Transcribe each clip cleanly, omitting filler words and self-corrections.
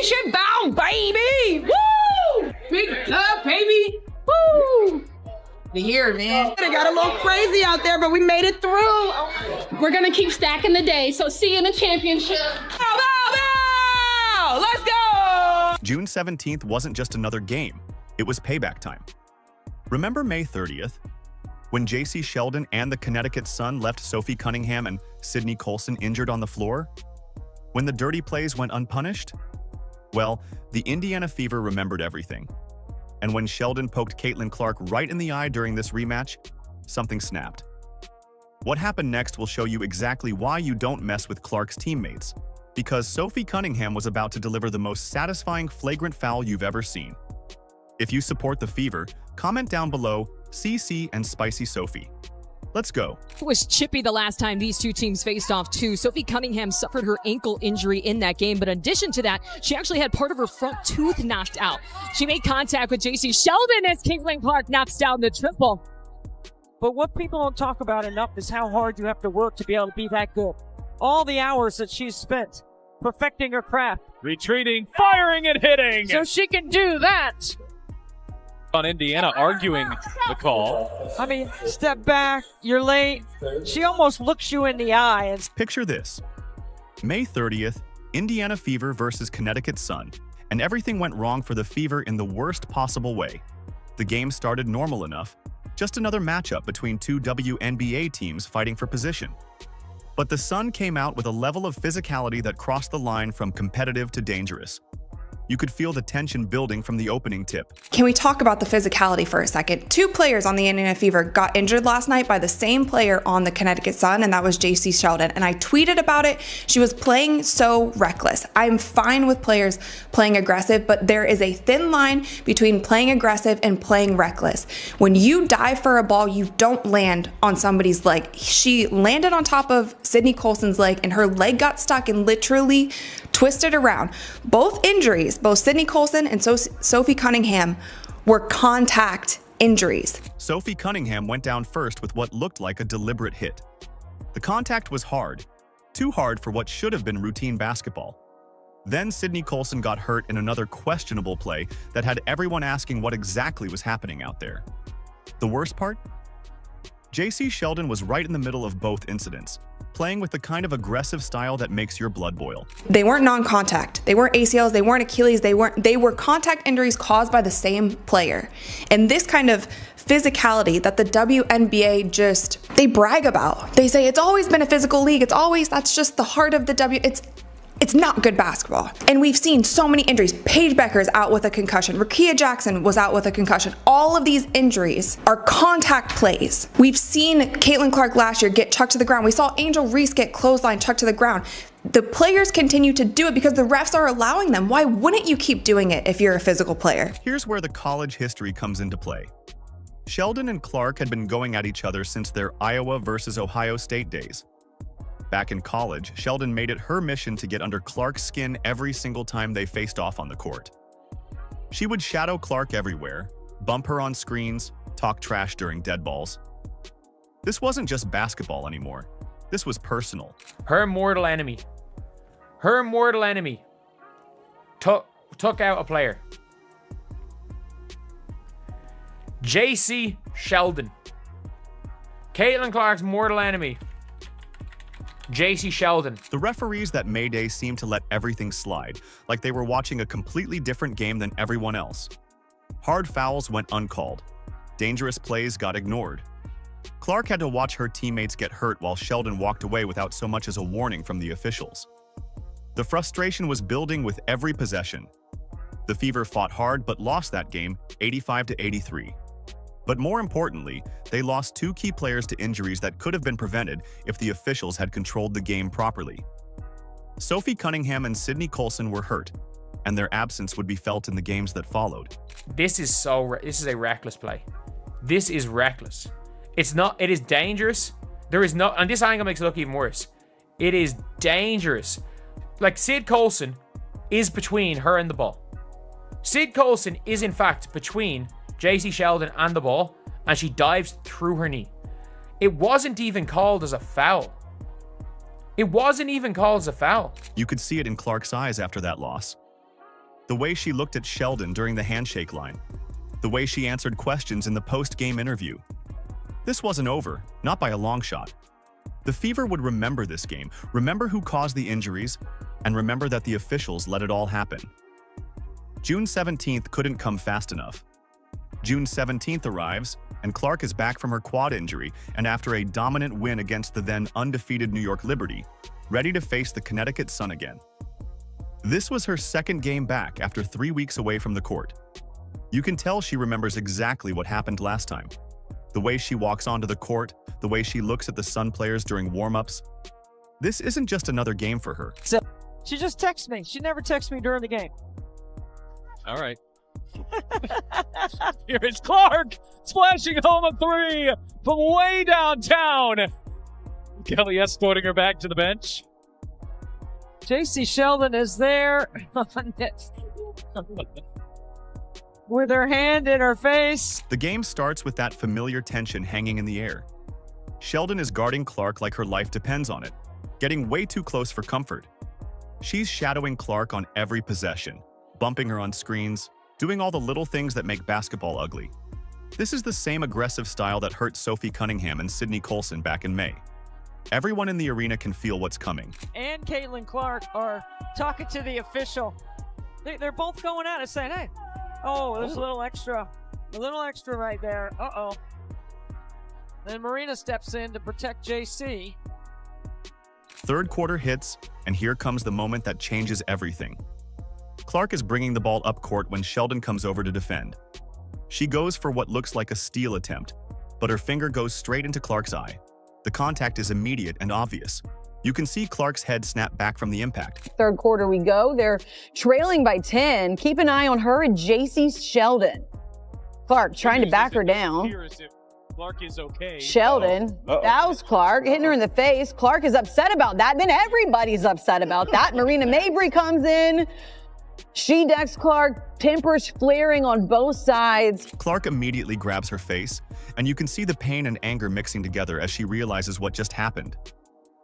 championship bound, baby! Woo! Big love, baby! Woo! Here, man. It got a little crazy out there, but we made it through. We're gonna keep stacking the day, so see you in the championship. Bow! Let's go! June 17th wasn't just another game. It was payback time. Remember May 30th? When Jacy Sheldon and the Connecticut Sun left Sophie Cunningham and Sydney Colson injured on the floor? When the dirty plays went unpunished? Well, the Indiana Fever remembered everything. And when Sheldon poked Caitlin Clark right in the eye during this rematch, something snapped. What happened next will show you exactly why you don't mess with Clark's teammates, because Sophie Cunningham was about to deliver the most satisfying flagrant foul you've ever seen. If you support the Fever, comment down below CC and Spicy Sophie. Let's go. It was chippy the last time these two teams faced off too. Sophie Cunningham suffered her ankle injury in that game, but in addition to that, she actually had part of her front tooth knocked out. She made contact with Jacy Sheldon as Caitlin Clark knocks down the triple. But what people don't talk about enough is how hard you have to work to be able to be that good. All the hours that she's spent perfecting her craft. Retreating, firing, and hitting. So she can do that. On Indiana arguing the call. I mean, step back, you're late. She almost looks you in the eye. And Picture this. May 30th, Indiana Fever versus Connecticut Sun, and everything went wrong for the Fever in the worst possible way. The game started normal enough, just another matchup between two WNBA teams fighting for position. But the Sun came out with a level of physicality that crossed the line from competitive to dangerous. You could feel the tension building from the opening tip. Can we talk about the physicality for a second? Two players on the Indiana Fever got injured last night by the same player on the Connecticut Sun, and that was Jacy Sheldon. And I tweeted about it. She was playing so reckless. I'm fine with players playing aggressive, but there is a thin line between playing aggressive and playing reckless. When you dive for a ball, you don't land on somebody's leg. She landed on top of Sydney Colson's leg, and her leg got stuck and literally twisted around. Both injuries, both Sydney Colson and Sophie Cunningham, were contact injuries. Sophie Cunningham went down first with what looked like a deliberate hit. The contact was hard, too hard for what should have been routine basketball. Then Sydney Colson got hurt in another questionable play that had everyone asking what exactly was happening out there. The worst part? Jacy Sheldon was right in the middle of both incidents, playing with the kind of aggressive style that makes your blood boil. They weren't non-contact. They weren't ACLs, they weren't Achilles, they were contact injuries caused by the same player. And this kind of physicality that the WNBA they brag about. They say it's always been a physical league. That's just the heart of the It's not good basketball. And we've seen so many injuries. Paige Becker's out with a concussion. Rakia Jackson was out with a concussion. All of these injuries are contact plays. We've seen Caitlin Clark last year get chucked to the ground. We saw Angel Reese get clothesline chucked to the ground. The players continue to do it because the refs are allowing them. Why wouldn't you keep doing it if you're a physical player? Here's where the college history comes into play. Sheldon and Clark had been going at each other since their Iowa versus Ohio State days. Back in college, Sheldon made it her mission to get under Clark's skin every single time they faced off on the court. She would shadow Clark everywhere, bump her on screens, talk trash during dead balls. This wasn't just basketball anymore. This was personal. Her mortal enemy. Her mortal enemy took out a player. Jacy Sheldon. Caitlin Clark's mortal enemy. Jacy Sheldon. The referees that May Day seemed to let everything slide, like they were watching a completely different game than everyone else. Hard fouls went uncalled. Dangerous plays got ignored. Clark had to watch her teammates get hurt while Sheldon walked away without so much as a warning from the officials. The frustration was building with every possession. The Fever fought hard but lost that game 85-83. But more importantly, they lost two key players to injuries that could have been prevented if the officials had controlled the game properly. Sophie Cunningham and Sydney Colson were hurt, and their absence would be felt in the games that followed. This is a reckless play. This is reckless. It is dangerous. And this angle makes it look even worse. It is dangerous. Like, Sid Colson is between her and the ball. Sid Colson is in fact between Jacy Sheldon and the ball, and she dives through her knee. It wasn't even called as a foul. It wasn't even called as a foul. You could see it in Clark's eyes after that loss. The way she looked at Sheldon during the handshake line. The way she answered questions in the post-game interview. This wasn't over, not by a long shot. The Fever would remember this game, remember who caused the injuries, and remember that the officials let it all happen. June 17th couldn't come fast enough. June 17th arrives, and Clark is back from her quad injury, and after a dominant win against the then undefeated New York Liberty, ready to face the Connecticut Sun again. This was her second game back after 3 weeks away from the court. You can tell she remembers exactly what happened last time. The way she walks onto the court, the way she looks at the Sun players during warm-ups. This isn't just another game for her. So, she just texts me. She never texts me during the game. All right. Here is Clark splashing home a three from way downtown. Kelly escorting her back to the bench. Jacy Sheldon is there with her hand in her face. The game starts with that familiar tension hanging in the air. Sheldon is guarding Clark like her life depends on it, getting way too close for comfort. She's shadowing Clark on every possession, bumping her on screens, doing all the little things that make basketball ugly. This is the same aggressive style that hurt Sophie Cunningham and Sydney Colson back in May. Everyone in the arena can feel what's coming. And Caitlin Clark are talking to the official. They're both going at it saying, hey, oh, there's a little extra right there. Uh-oh. Then Marina steps in to protect JC. Third quarter hits, and here comes the moment that changes everything. Clark is bringing the ball up court when Sheldon comes over to defend. She goes for what looks like a steal attempt, but her finger goes straight into Clark's eye. The contact is immediate and obvious. You can see Clark's head snap back from the impact. Third quarter we go. They're trailing by 10. Keep an eye on her and Jacy Sheldon. Clark trying to back her down. Clark is okay. Sheldon, that was Clark, hitting her in the face. Clark is upset about that. Then everybody's upset about that. Marina Mabrey comes in. She decks Clark, tempers flaring on both sides. Clark immediately grabs her face, and you can see the pain and anger mixing together as she realizes what just happened.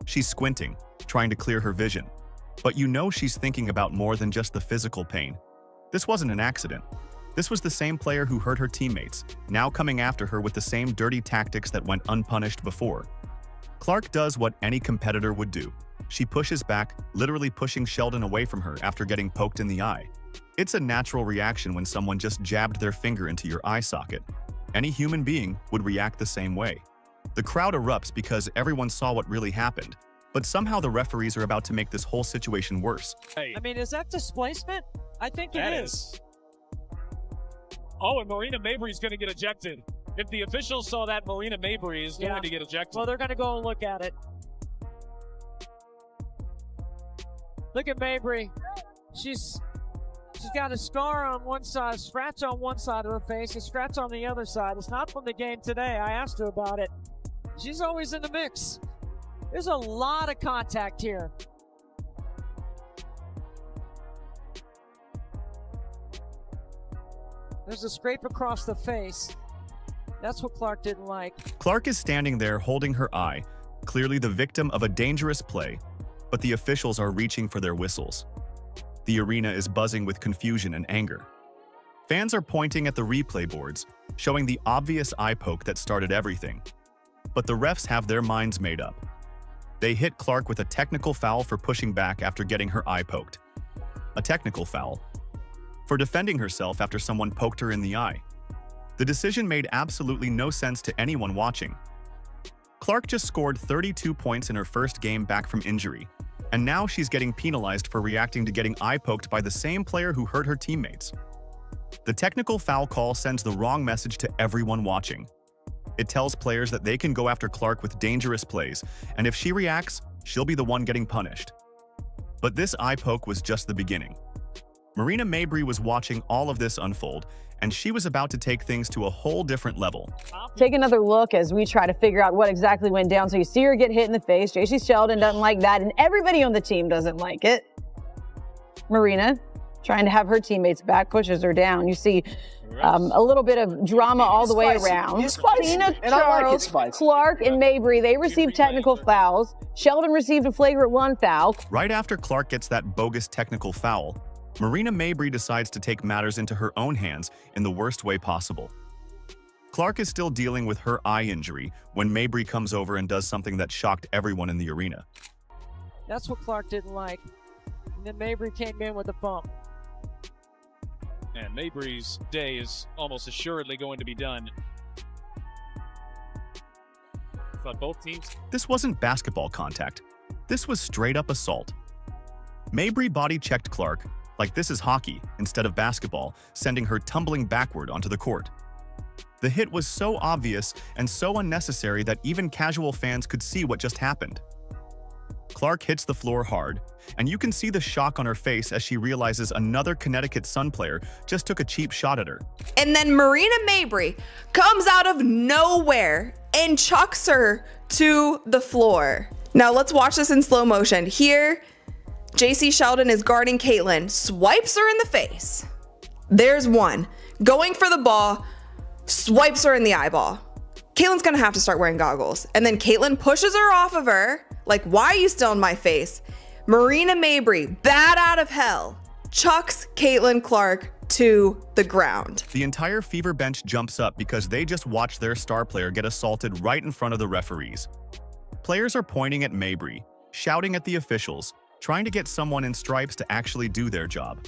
She's squinting, trying to clear her vision. But you know she's thinking about more than just the physical pain. This wasn't an accident. This was the same player who hurt her teammates, now coming after her with the same dirty tactics that went unpunished before. Clark does what any competitor would do. She pushes back, literally pushing Sheldon away from her after getting poked in the eye. It's a natural reaction when someone just jabbed their finger into your eye socket. Any human being would react the same way. The crowd erupts because everyone saw what really happened, but somehow the referees are about to make this whole situation worse. I mean, is that displacement? I think it is. Oh, and Marina Mabrey is going to get ejected. If the officials saw that, Marina Mabrey is going to get ejected. Well, they're going to go and look at it. Look at Mabrey. She's got a scar on one side, a scratch on one side of her face, a scratch on the other side. It's not from the game today. I asked her about it. She's always in the mix. There's a lot of contact here. There's a scrape across the face. That's what Clark didn't like. Clark is standing there holding her eye, clearly the victim of a dangerous play, but the officials are reaching for their whistles. The arena is buzzing with confusion and anger. Fans are pointing at the replay boards, showing the obvious eye poke that started everything. But the refs have their minds made up. They hit Clark with a technical foul for pushing back after getting her eye poked. A technical foul for defending herself after someone poked her in the eye. The decision made absolutely no sense to anyone watching. Clark just scored 32 points in her first game back from injury, and now she's getting penalized for reacting to getting eye poked by the same player who hurt her teammates. The technical foul call sends the wrong message to everyone watching. It tells players that they can go after Clark with dangerous plays, and if she reacts, she'll be the one getting punished. But this eye poke was just the beginning. Marina Mabrey was watching all of this unfold, and she was about to take things to a whole different level. Take another look as we try to figure out what exactly went down. So you see her get hit in the face. Jacy Sheldon doesn't like that, and everybody on the team doesn't like it. Marina, trying to have her teammates back, pushes her down. You see a little bit of drama all the way around. Tina, Charles, Clark, and Mabrey, they received technical fouls. Sheldon received a flagrant 1 foul. Right after Clark gets that bogus technical foul, Marina Mabrey decides to take matters into her own hands in the worst way possible. Clark is still dealing with her eye injury when Mabrey comes over and does something that shocked everyone in the arena. That's what Clark didn't like. And then Mabrey came in with a bump. And Mabrey's day is almost assuredly going to be done. But both teams. This wasn't basketball contact. This was straight-up assault. Mabrey body-checked Clark like this is hockey instead of basketball, sending her tumbling backward onto the court. The hit was so obvious and so unnecessary that even casual fans could see what just happened. Clark hits the floor hard, and you can see the shock on her face as she realizes another Connecticut Sun player just took a cheap shot at her. And then Marina Mabrey comes out of nowhere and chucks her to the floor. Now let's watch this in slow motion. Here, Jacy Sheldon is guarding Caitlin, swipes her in the face. There's one. Going for the ball, swipes her in the eyeball. Caitlin's gonna have to start wearing goggles. And then Caitlin pushes her off of her, like, why are you still in my face? Marina Mabrey, bat out of hell, chucks Caitlin Clark to the ground. The entire Fever bench jumps up because they just watched their star player get assaulted right in front of the referees. Players are pointing at Mabrey, shouting at the officials, trying to get someone in stripes to actually do their job.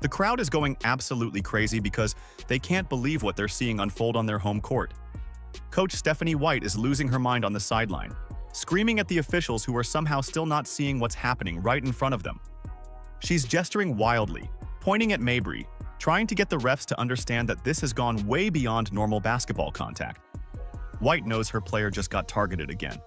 The crowd is going absolutely crazy because they can't believe what they're seeing unfold on their home court. Coach Stephanie White is losing her mind on the sideline, screaming at the officials who are somehow still not seeing what's happening right in front of them. She's gesturing wildly, pointing at Mabrey, trying to get the refs to understand that this has gone way beyond normal basketball contact. White knows her player just got targeted again,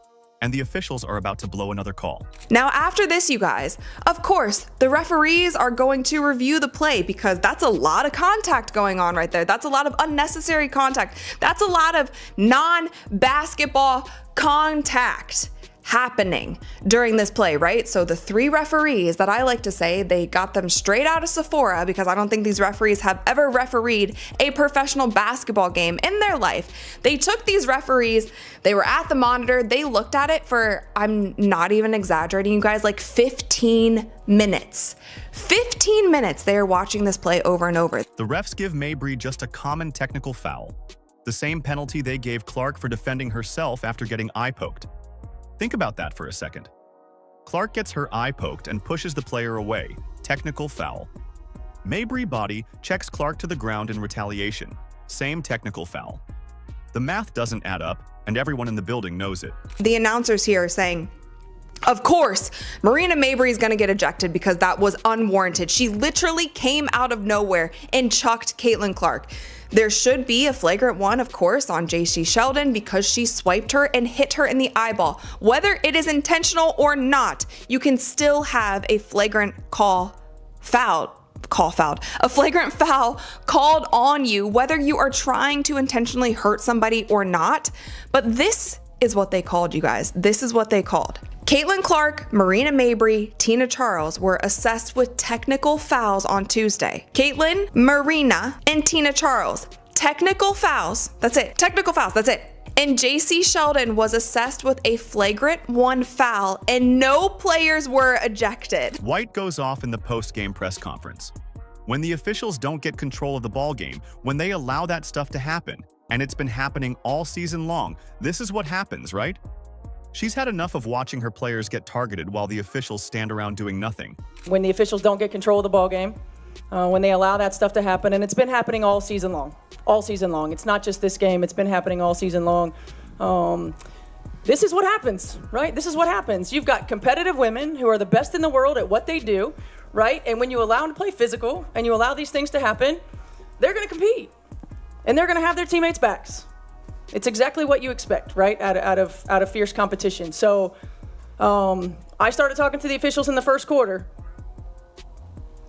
and the officials are about to blow another call. Now after this, you guys, of course, the referees are going to review the play because that's a lot of contact going on right there. That's a lot of unnecessary contact. That's a lot of non-basketball contact happening during this play, right? So the three referees that I like to say, they got them straight out of Sephora because I don't think these referees have ever refereed a professional basketball game in their life. They took these referees, they were at the monitor, they looked at it for, I'm not even exaggerating, you guys, like 15 minutes. 15 minutes they are watching this play over and over. The refs give Mabrey just a common technical foul, the same penalty they gave Clark for defending herself after getting eye poked. Think about that for a second. Clark gets her eye poked and pushes the player away. Technical foul. Mabrey body checks Clark to the ground in retaliation. Same technical foul. The math doesn't add up, and everyone in the building knows it. The announcers here are saying, of course, Marina Mabrey is going to get ejected because that was unwarranted. She literally came out of nowhere and chucked Caitlin Clark. There should be a flagrant one, of course, on Jacy Sheldon because she swiped her and hit her in the eyeball. Whether it is intentional or not, you can still have a flagrant a flagrant foul called on you, whether you are trying to intentionally hurt somebody or not. But this is what they called, you guys. This is what they called. Caitlin Clark, Marina Mabrey, Tina Charles were assessed with technical fouls on Tuesday. Caitlin, Marina, and Tina Charles. Technical fouls. That's it. Technical fouls. That's it. And Jacy Sheldon was assessed with a flagrant 1 foul, and no players were ejected. White goes off in the post-game press conference. When the officials don't get control of the ball game, when they allow that stuff to happen, and it's been happening all season long, this is what happens, right? She's had enough of watching her players get targeted while the officials stand around doing nothing. When the officials don't get control of the ball game, when they allow that stuff to happen, and it's been happening all season long. All season long. It's not just this game, it's been happening all season long. This is what happens, right? This is what happens. You've got competitive women who are the best in the world at what they do, right? And when you allow them to play physical and you allow these things to happen, they're gonna compete. And they're gonna have their teammates' backs. It's exactly what you expect, right? Out of fierce competition. So I started talking to the officials in the first quarter,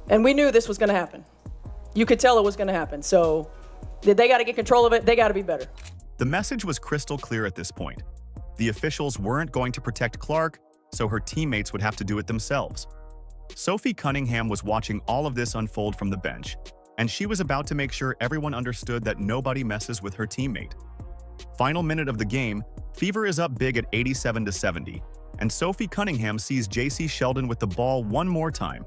and we knew this was going to happen. You could tell it was going to happen. So they got to get control of it. They got to be better. The message was crystal clear at this point. The officials weren't going to protect Clark, so her teammates would have to do it themselves. Sophie Cunningham was watching all of this unfold from the bench, and she was about to make sure everyone understood that nobody messes with her teammate. Final minute of the game, Fever is up big at 87-70, and Sophie Cunningham sees Jacy Sheldon with the ball one more time.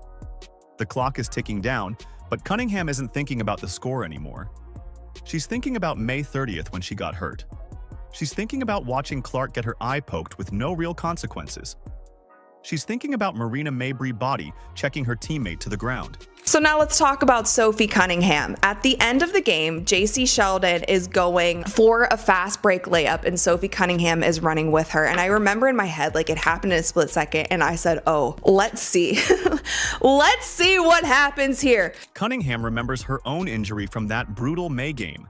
The clock is ticking down, but Cunningham isn't thinking about the score anymore. She's thinking about May 30th when she got hurt. She's thinking about watching Clark get her eye poked with no real consequences. She's thinking about Marina Mabrey body checking her teammate to the ground. So now let's talk about Sophie Cunningham. At the end of the game, Jacy Sheldon is going for a fast break layup and Sophie Cunningham is running with her. And I remember in my head, like, it happened in a split second and I said, oh, let's see. Let's see what happens here. Cunningham remembers her own injury from that brutal May game.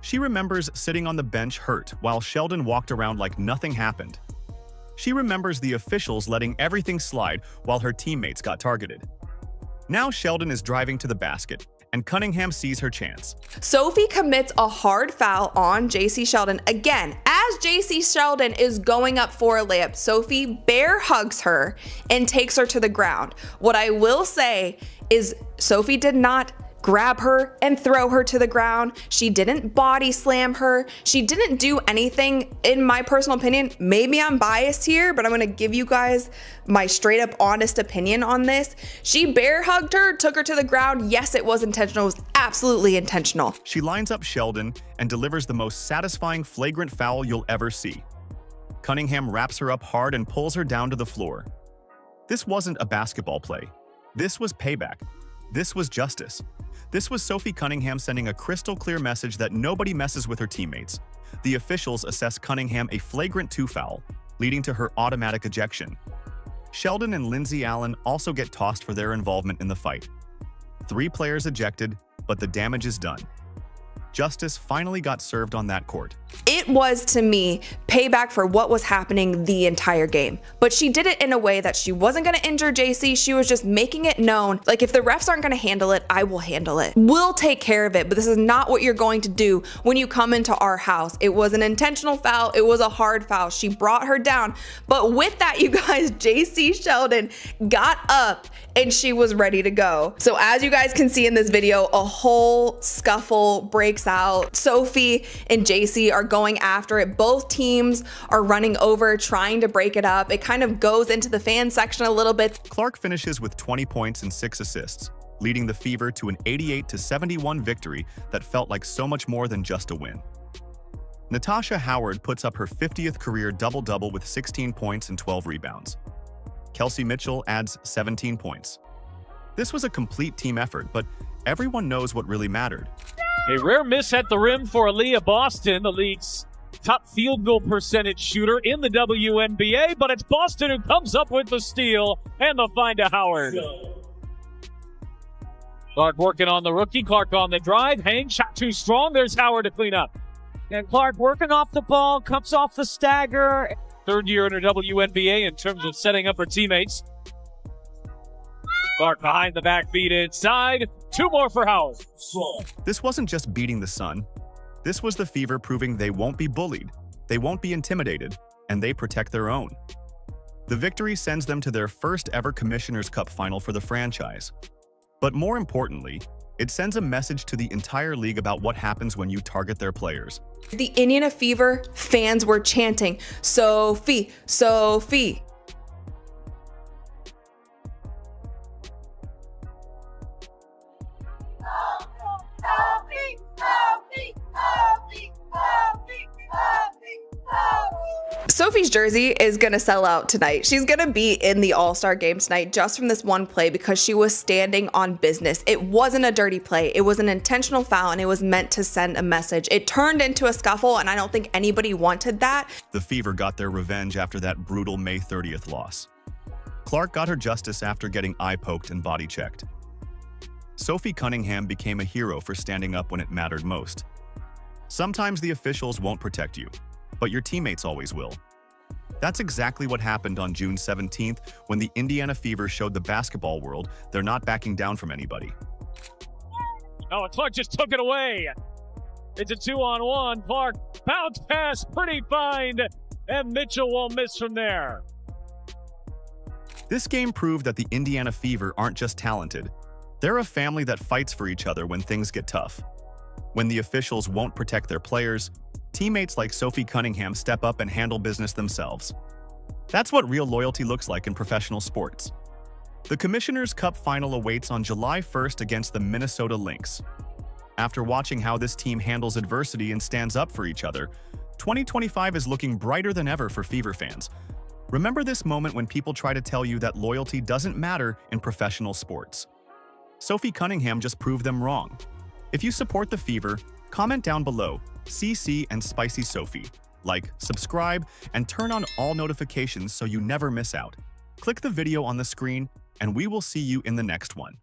She remembers sitting on the bench hurt while Sheldon walked around like nothing happened. She remembers the officials letting everything slide while her teammates got targeted. Now Sheldon is driving to the basket, and Cunningham sees her chance. Sophie commits a hard foul on Jacy Sheldon. Again, as Jacy Sheldon is going up for a layup, Sophie bear hugs her and takes her to the ground. What I will say is Sophie did not grab her and throw her to the ground. She didn't body slam her. She didn't do anything, in my personal opinion. Maybe I'm biased here, but I'm gonna give you guys my straight up honest opinion on this. She bear hugged her, took her to the ground. Yes, it was intentional. It was absolutely intentional. She lines up Sheldon and delivers the most satisfying flagrant foul you'll ever see. Cunningham wraps her up hard and pulls her down to the floor. This wasn't a basketball play. This was payback. This was justice. This was Sophie Cunningham sending a crystal clear message that nobody messes with her teammates. The officials assess Cunningham a flagrant 2 foul, leading to her automatic ejection. Sheldon and Lindsay Allen also get tossed for their involvement in the fight. 3 players ejected, but the damage is done. Justice finally got served on that court. It was, to me, payback for what was happening the entire game. But she did it in a way that she wasn't going to injure Jacy. She was just making it known, like, if the refs aren't going to handle it, I will handle it. We'll take care of it, but this is not what you're going to do when you come into our house. It was an intentional foul. It was a hard foul. She brought her down. But with that, you guys, Jacy Sheldon got up and she was ready to go. So as you guys can see in this video, a whole scuffle breaks out. Sophie and Jacy are going after it. Both teams are running over, trying to break it up. It kind of goes into the fan section a little bit. Clark finishes with 20 points and 6 assists, leading the Fever to an 88-71 victory that felt like so much more than just a win. Natasha Howard puts up her 50th career double-double with 16 points and 12 rebounds. Kelsey Mitchell adds 17 points. This was a complete team effort, but everyone knows what really mattered. A rare miss at the rim for Aaliyah Boston, the league's top field goal percentage shooter in the WNBA, but it's Boston who comes up with the steal and the find to Howard. Clark working on the rookie. Clark on the drive. Hang, shot too strong. There's Howard to clean up. And Clark working off the ball, comes off the stagger. 3rd year in her WNBA in terms of setting up her teammates. Clark behind the back, feed inside. 2 more for Howard. This wasn't just beating the Sun. This was the Fever proving they won't be bullied, they won't be intimidated, and they protect their own. The victory sends them to their first ever Commissioner's Cup final for the franchise. But more importantly, it sends a message to the entire league about what happens when you target their players. The Indiana Fever fans were chanting, Sophie, Sophie. Sophie's jersey is gonna sell out tonight. She's gonna be in the All-Star game tonight just from this one play because she was standing on business. It wasn't a dirty play. It was an intentional foul and it was meant to send a message. It turned into a scuffle and I don't think anybody wanted that. The Fever got their revenge after that brutal May 30th loss. Clark got her justice after getting eye poked and body checked. Sophie Cunningham became a hero for standing up when it mattered most. Sometimes the officials won't protect you, but your teammates always will. That's exactly what happened on June 17th when the Indiana Fever showed the basketball world they're not backing down from anybody. Oh, and Clark just took it away. It's a 2-on-1. Clark, bounce pass, pretty fine, and Mitchell won't miss from there. This game proved that the Indiana Fever aren't just talented. They're a family that fights for each other when things get tough. When the officials won't protect their players, teammates like Sophie Cunningham step up and handle business themselves. That's what real loyalty looks like in professional sports. The Commissioner's Cup final awaits on July 1st against the Minnesota Lynx. After watching how this team handles adversity and stands up for each other, 2025 is looking brighter than ever for Fever fans. Remember this moment when people try to tell you that loyalty doesn't matter in professional sports. Sophie Cunningham just proved them wrong. If you support the Fever, comment down below, CC and Spicy Sophie. Like, subscribe, and turn on all notifications so you never miss out. Click the video on the screen, and we will see you in the next one.